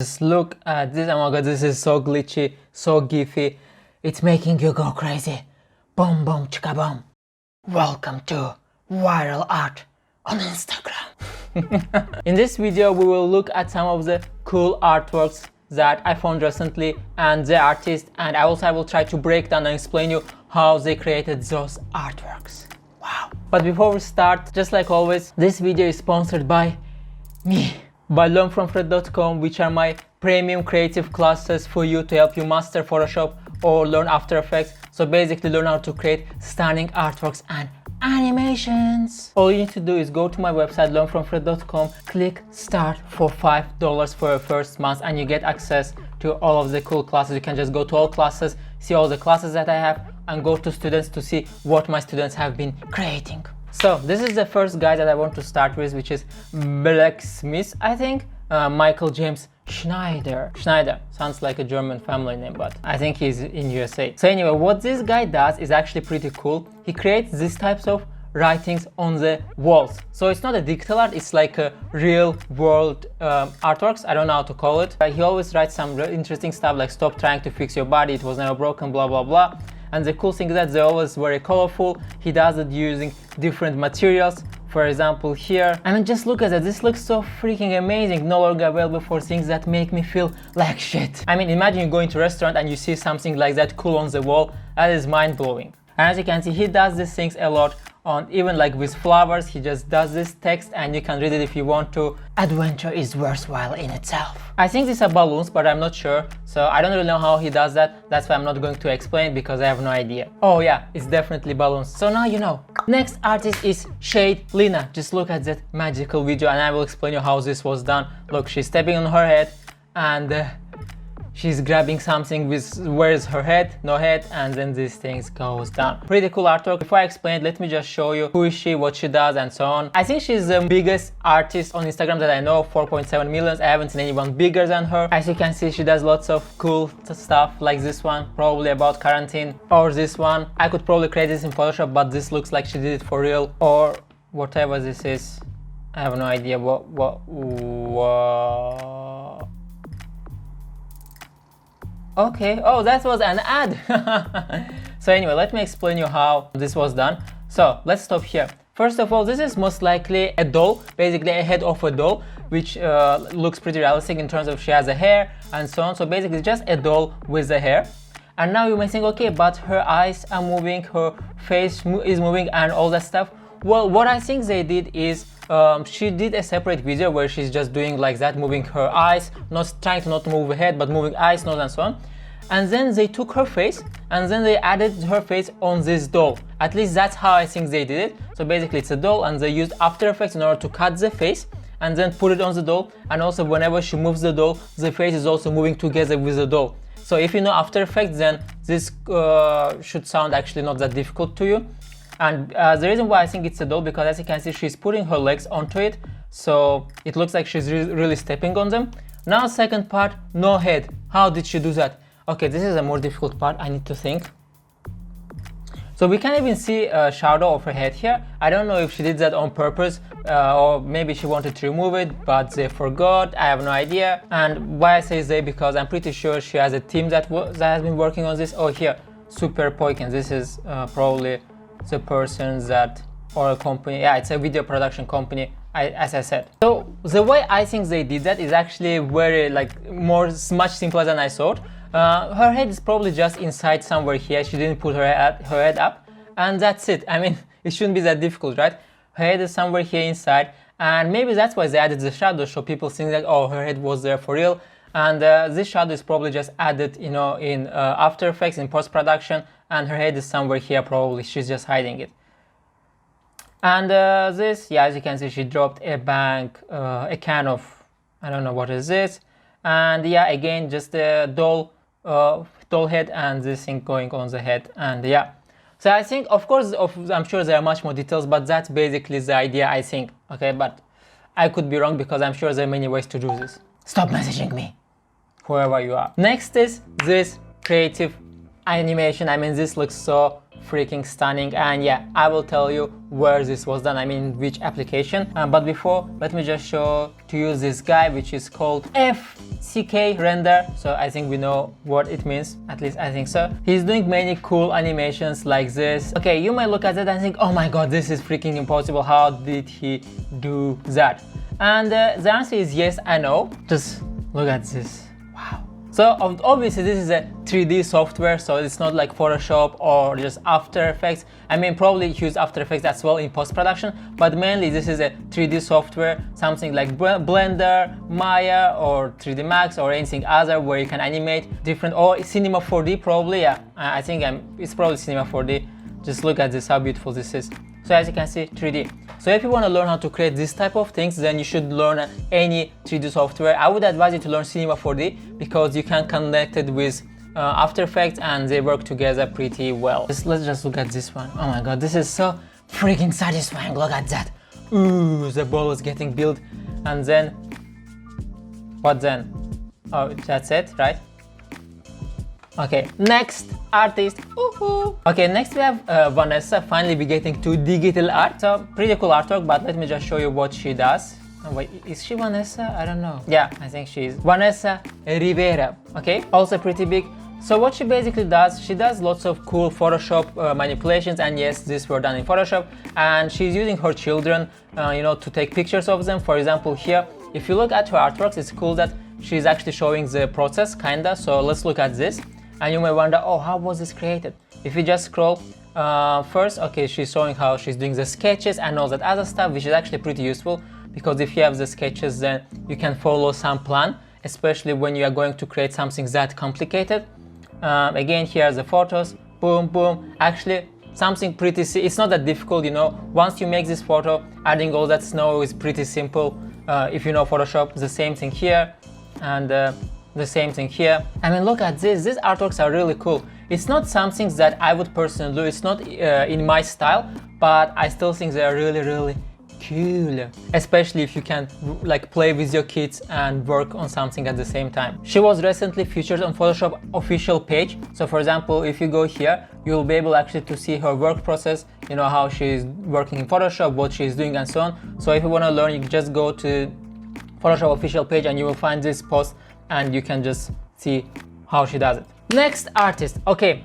Just look at this. Oh my god, this is so glitchy, so gify. It's making you go crazy. Boom boom chicka boom. Welcome to viral art on Instagram. In this video we will look at some of the cool artworks that I found recently and the artist, and I will try to break down and explain you how they created those artworks. Wow. But before we start, just like always, this video is sponsored by me, by learnfromfred.com, which are my premium creative classes for you to help you master Photoshop or learn After Effects. So basically learn how to create stunning artworks and animations. All you need to do is go to my website learnfromfred.com, click start for $5 for your first month, and you get access to all of the cool classes. You can just go to all classes, see all the classes that I have, and go to students to see what my students have been creating. So this is the first guy that I want to start with, which is Blacksmith, I think. Michael James Schneider. Schneider sounds like a German family name, but I think he's in USA. So anyway, what this guy does is actually pretty cool. He creates these types of writings on the walls. So it's not a digital art, it's like a real world artworks. I don't know how to call it. He always writes some really interesting stuff like stop trying to fix your body, it was never broken, blah blah blah. And the cool thing is that they're always very colorful. He does it using different materials. For example, here, I mean, just look at that. This looks so freaking amazing. No longer available for things that make me feel like shit. I mean, imagine you go into a restaurant and you see something like that cool on the wall. That is mind-blowing. And as you can see, he does these things a lot on, even like with flowers. He just does this text and you can read it if you want to. Adventure is worthwhile in itself. I think these are balloons, but I'm not sure. So I don't really know how he does that. That's why I'm not going to explain, because I have no idea. Oh yeah, it's definitely balloons. So now you know. Next artist is Sheidlina. Just look at that magical video and I will explain you how this was done. Look, she's stepping on her head and she's grabbing something with where is her head, no head, and then this thing goes down. Pretty cool artwork. Before I explain it, let me just show you who is she, what she does, and so on. I think she's the biggest artist on Instagram that I know, 4.7 million. I haven't seen anyone bigger than her. As you can see, she does lots of cool stuff like this one, probably about quarantine, or this one. I could probably create this in Photoshop, but this looks like she did it for real, or whatever this is. I have no idea what. Okay, oh, that was an ad. So anyway, let me explain you how this was done. So let's stop here. First of all, this is most likely a doll, basically a head of a doll, which looks pretty realistic in terms of she has a hair and so on. So basically just a doll with the hair. And now you may think, okay, but her eyes are moving, her face is moving and all that stuff. Well, what I think they did is she did a separate video where she's just doing like that, moving her eyes, not trying to not move her head, but moving eyes, nose, and so on. And then they took her face and then they added her face on this doll. At least that's how I think they did it. So basically it's a doll and they used After Effects in order to cut the face and then put it on the doll. And also whenever she moves the doll, the face is also moving together with the doll. So if you know After Effects, then this should sound actually not that difficult to you. And the reason why I think it's a doll, because as you can see, she's putting her legs onto it, so it looks like she's really stepping on them. Now second part, no head. How did she do that? Okay, this is a more difficult part, I need to think. So we can even see a shadow of her head here. I don't know if she did that on purpose or maybe she wanted to remove it, but they forgot. I have no idea. And why I say they, because I'm pretty sure she has a team that has been working on this. Oh, here, Super Poiken. This is probably the person that, or a company, yeah, it's a video production company, as I said. So the way I think they did that is actually very much simpler than I thought. Her head is probably just inside somewhere here. She didn't put her head up, and that's it. I mean, it shouldn't be that difficult, right? Her head is somewhere here inside, and maybe that's why they added the shadow, so people think that, oh, her head was there for real. And this shadow is probably just added, you know, in After Effects, in post-production, and her head is somewhere here probably. She's just hiding it. And this, yeah, as you can see, she dropped a can of, I don't know what is this. And yeah, again, just a doll head and this thing going on the head. And yeah, so I think, of course, I'm sure there are much more details, but that's basically the idea, I think. Okay, but I could be wrong because I'm sure there are many ways to do this. Stop messaging me, whoever you are. Next is this creative animation. I mean, this looks so freaking stunning. And yeah, I will tell you where this was done, I mean which application. But before, let me just show to you this guy, which is called FCK render. So I think we know what it means, at least I think so. He's doing many cool animations like this. Okay, you might look at it and think, oh my god, this is freaking impossible, how did he do that? And the answer is yes, I know. Just look at this. Wow. So obviously this is a 3D software, so it's not like Photoshop or just After Effects. I mean, probably use After Effects as well in post-production, but mainly this is a 3D software, something like Blender, Maya, or 3D Max, or anything other where you can animate different, or Cinema 4D probably. Yeah, I think it's probably Cinema 4D. Just look at this, how beautiful this is. So as you can see, 3D. So if you want to learn how to create this type of things, then you should learn any 3D software. I would advise you to learn Cinema 4D because you can connect it with After Effects and they work together pretty well. Let's just look at this one. Oh my god, this is so freaking satisfying. Look at that. Ooh, the ball is getting built. And then, what then? Oh, that's it, right? Okay, next artist. Okay, next we have Vanessa. Finally, we're getting to digital art. So pretty cool artwork, but let me just show you what she does. Oh, wait, is she Vanessa? I don't know. Yeah, I think she is Vanessa Rivera. Okay, also pretty big. So what she basically does, she does lots of cool Photoshop manipulations, and yes, these were done in Photoshop. And she's using her children, you know, to take pictures of them. For example, here, if you look at her artworks, it's cool that she's actually showing the process, kinda. So let's look at this. And you may wonder, oh, how was this created? If you just scroll first, okay, she's showing how she's doing the sketches and all that other stuff, which is actually pretty useful because if you have the sketches, then you can follow some plan, especially when you are going to create something that complicated. Again, here are the photos, boom, boom. Actually, something pretty, it's not that difficult, you know. Once you make this photo, adding all that snow is pretty simple. If you know Photoshop, the same thing here, and the same thing here. I mean, look at this. These artworks are really cool. It's not something that I would personally do. It's not in my style, but I still think they are really, really cool. Especially if you can like play with your kids and work on something at the same time. She was recently featured on Photoshop official page. So for example, if you go here, you'll be able actually to see her work process, you know, how she's working in Photoshop, what she's doing and so on. So if you want to learn, you can just go to Photoshop official page and you will find this post and you can just see how she does it. Next artist. Okay,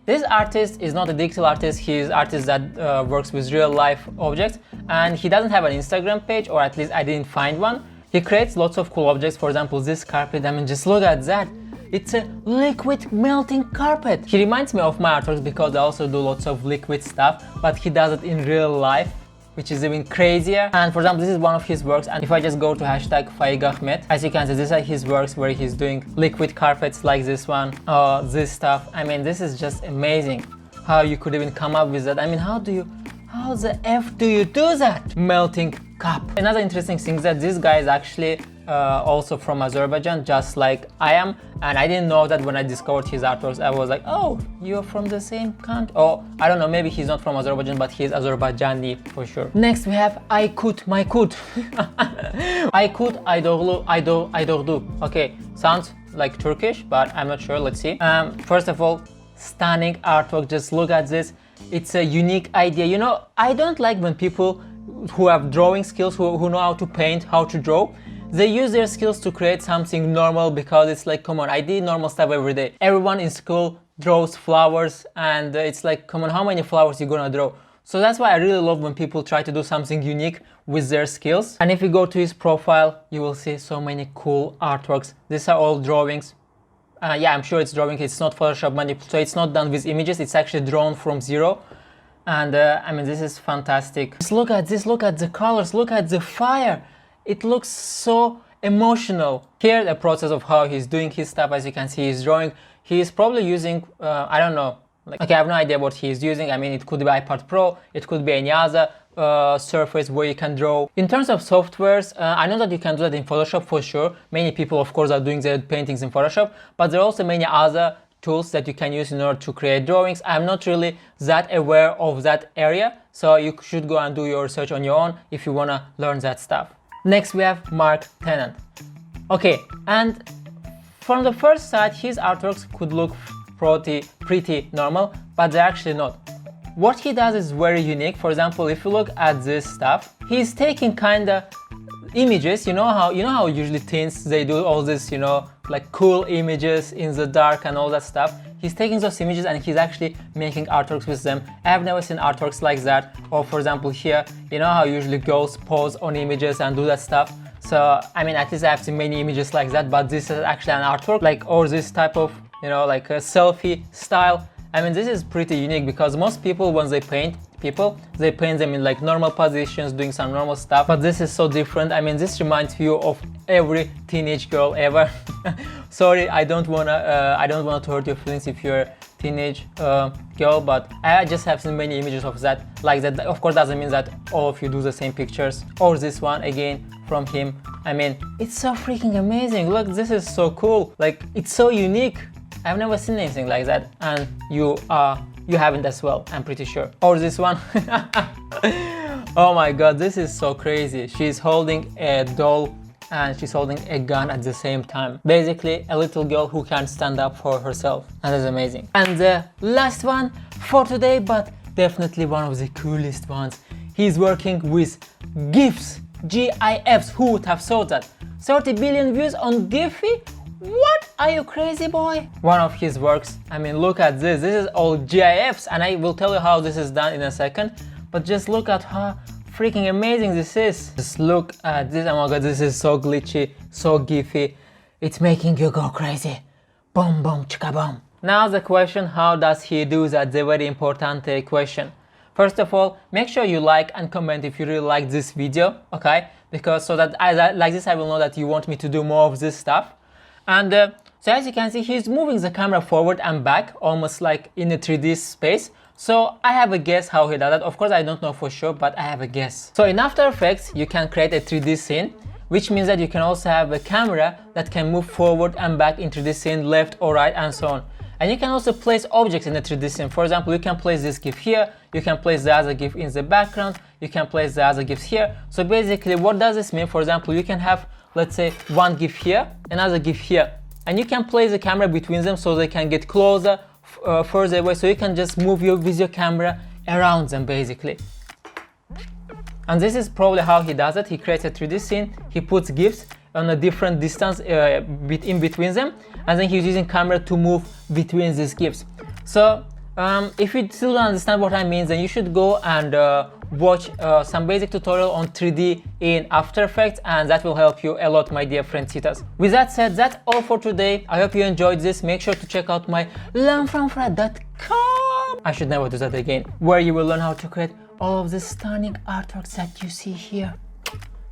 this artist is not a digital artist. He is an artist that works with real life objects, and he doesn't have an Instagram page, or at least I didn't find one. He creates lots of cool objects. For example, this carpet. I mean, just look at that. It's a liquid melting carpet. He reminds me of my artworks because I also do lots of liquid stuff, but he does it in real life, which is even crazier. And for example, this is one of his works, and if I just go to hashtag #FaigAhmed, as you can see, these are his works where he's doing liquid carpets like this one, this stuff. I mean, this is just amazing how you could even come up with that. I mean, how the F do you do that? Melting cup. Another interesting thing is that this guy is actually also from Azerbaijan, just like I am, and I didn't know that when I discovered his artworks. I was like, oh, you're from the same country. Oh, I don't know, maybe he's not from Azerbaijan, but he's Azerbaijani for sure. Next we have Aykut Maykut. Aykut Aydoglu. Okay, sounds like Turkish, but I'm not sure. Let's see. First of all, stunning artwork. Just look at this. It's a unique idea. You know, I don't like when people who have drawing skills, who know how to paint, how to draw, they use their skills to create something normal, because it's like, come on, I did normal stuff every day. Everyone in school draws flowers, and it's like, come on, how many flowers you gonna draw? So that's why I really love when people try to do something unique with their skills. And if you go to his profile, you will see so many cool artworks. These are all drawings. Yeah, I'm sure it's drawing. It's not Photoshop manipulated, so it's not done with images. It's actually drawn from zero. And I mean, this is fantastic. Just look at this, look at the colors, look at the fire. It looks so emotional. Here, the process of how he's doing his stuff, as you can see, he's drawing. He's probably using, I don't know, like, okay, I have no idea what he's using. I mean, it could be iPad Pro, it could be any other surface where you can draw. In terms of softwares, I know that you can do that in Photoshop for sure. Many people, of course, are doing their paintings in Photoshop, but there are also many other tools that you can use in order to create drawings. I'm not really that aware of that area, so you should go and do your research on your own if you want to learn that stuff. Next we have Mark Tennant. Okay, and from the first sight, his artworks could look pretty normal, but they're actually not. what he does is very unique. For example, if you look at this stuff, he's taking kinda images. You know how usually teens, they do all this, you know, like cool images in the dark and all that stuff. He's taking those images and he's actually making artworks with them. I've never seen artworks like that. Or for example here, you know how usually girls pose on images and do that stuff. So I mean, at least I've seen many images like that, but this is actually an artwork, like, or this type of, you know, like a selfie style. I mean, this is pretty unique because most people, when they paint people, they paint them in like normal positions, doing some normal stuff, but this is so different. I mean, this reminds you of every teenage girl ever. Sorry, I don't wanna to hurt your feelings if you're a teenage girl, but I just have seen many images of that, like that. Of course, doesn't mean that all of you do the same pictures. Or this one again from him. I mean, it's so freaking amazing. Look, this is so cool. Like, it's so unique. I've never seen anything like that, and you haven't as well, I'm pretty sure. Or this one. Oh my god, this is so crazy. She's holding a doll and she's holding a gun at the same time. Basically, a little girl who can stand up for herself. And that's amazing. And the last one for today, but definitely one of the coolest ones. He's working with GIFs. GIFs. Who would have thought that? 30 billion views on Giphy? What? Are you crazy, boy? One of his works. I mean, look at this. This is all GIFs, and I will tell you how this is done in a second. But just look at how freaking amazing this is. Just look at this. Oh my god, this is so glitchy, so gify. It's making you go crazy. Boom, boom, chicka boom. Now the question, how does he do that? The very important question. First of all, make sure you like and comment if you really like this video, okay? Because so that like this, I will know that you want me to do more of this stuff. And so as you can see, he's moving the camera forward and back, almost like in a 3D space. So I have a guess how he does that. Of course, I don't know for sure, but I have a guess. So in After Effects, you can create a 3D scene, which means that you can also have a camera that can move forward and back into the scene, left or right, and so on. And you can also place objects in a 3D scene. For example, you can place this GIF here, you can place the other GIF in the background, you can place the other GIFs here. So basically, what does this mean? For example, you can have, let's say, one GIF here, another GIF here, and you can place the camera between them so they can get closer, further away, so you can just move your video camera around them basically. And this is probably how he does it. He creates a 3D scene, he puts GIFs on a different distance in between them, and then he's using camera to move between these GIFs. So if you still don't understand what I mean, then you should go and watch some basic tutorial on 3D in After Effects, and that will help you a lot, my dear friend cheaters. With that said, that's all for today. I hope you enjoyed this. Make sure to check out my learnfromfred.com. I should never do that again, where you will learn how to create all of the stunning artworks that you see here.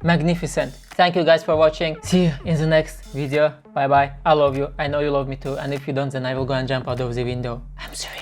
Magnificent. Thank you guys for watching. See you in the next video. Bye bye. I love you. I know you love me too. And if you don't, then I will go and jump out of the window. I'm serious.